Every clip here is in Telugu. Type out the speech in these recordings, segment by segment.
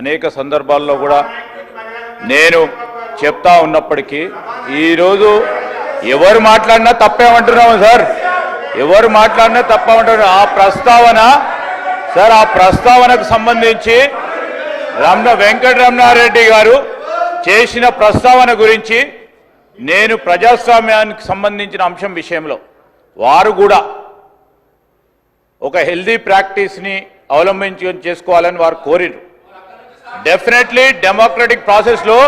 అనేక సందర్భాల్లో కూడా నేను చెప్తా ఉన్నప్పటికీ ఈరోజు ఎవరు మాట్లాడినా తప్పేమంటున్నాము సార్, ఎవరు మాట్లాడినా తప్పేమంటున్నాం. ఆ ప్రస్తావన సార్, ఆ ప్రస్తావనకు సంబంధించి వెంకటరమణారెడ్డి గారు చేసిన ప్రస్తావన గురించి నేను ప్రజాస్వామ్యానికి సంబంధించిన అంశం విషయంలో వారు కూడా ఒక హెల్దీ ప్రాక్టీస్ని చేసుకోవాలని వారు కోరిరు. డెఫినెట్లీ డెమోక్రటిక్ ప్రాసెస్లో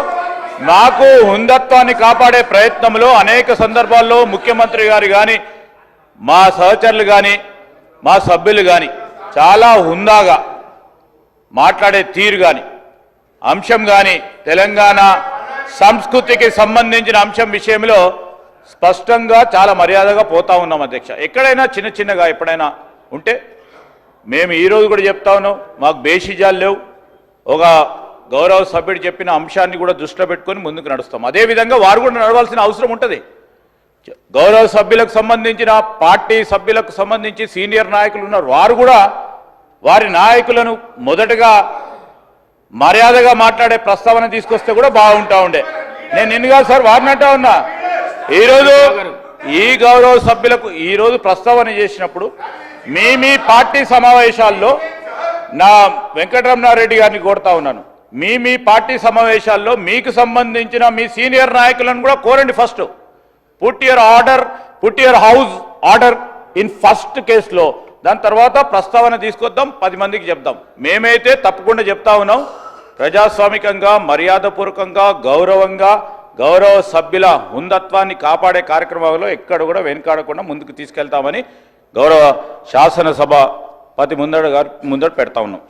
మాకు హుందత్వాన్ని కాపాడే ప్రయత్నంలో అనేక సందర్భాల్లో ముఖ్యమంత్రి గారు కానీ మా సహచరులు కానీ మా సభ్యులు కానీ చాలా హుందాగా మాట్లాడే తీరు కానీ అంశం కానీ తెలంగాణ సంస్కృతికి సంబంధించిన అంశం విషయంలో స్పష్టంగా చాలా మర్యాదగా పోతా ఉన్నాం అధ్యక్ష. ఎక్కడైనా చిన్న చిన్నగా ఎప్పుడైనా ఉంటే మేము ఈరోజు కూడా చెప్తా ఉన్నాం, మాకు బేషిజాలు లేవు. ఒక గౌరవ సభ్యుడు చెప్పిన అంశాన్ని కూడా దృష్టిలో పెట్టుకొని ముందుకు నడుస్తాం. అదేవిధంగా వారు కూడా నడవాల్సిన అవసరం ఉంటుంది. గౌరవ సభ్యులకు సంబంధించిన పార్టీ సభ్యులకు సంబంధించి సీనియర్ నాయకులు ఉన్నారు, వారు కూడా వారి నాయకులను మొదటగా మర్యాదగా మాట్లాడే ప్రస్తావన తీసుకొస్తే కూడా బాగుంటా ఉండే. నేను నిన్నగా సార్ వారినంటా ఉన్నా, ఈరోజు ఈ గౌరవ సభ్యులకు ఈరోజు ప్రస్తావన చేసినప్పుడు మీ పార్టీ సమావేశాల్లో నా వెంకటరమణారెడ్డి గారిని కోరుతా ఉన్నాను, మీ పార్టీ సమావేశాల్లో మీకు సంబంధించిన మీ సీనియర్ నాయకులను కూడా కోరండి. First put your house order in first కేసులో, దాని తర్వాత ప్రస్తావన తీసుకొద్దాం, 10 మందికి చెప్దాం. మేమైతే తప్పకుండా చెప్తా ఉన్నాం, ప్రజాస్వామికంగా మర్యాదపూర్వకంగా గౌరవంగా గౌరవ సభ్యుల హుందత్వాన్ని కాపాడే కార్యక్రమంలో ఎక్కడ కూడా వెనుకాడకుండా ముందుకు తీసుకెళ్తామని గౌరవ శాసనసభ ముందట పెడతా ఉన్నాం.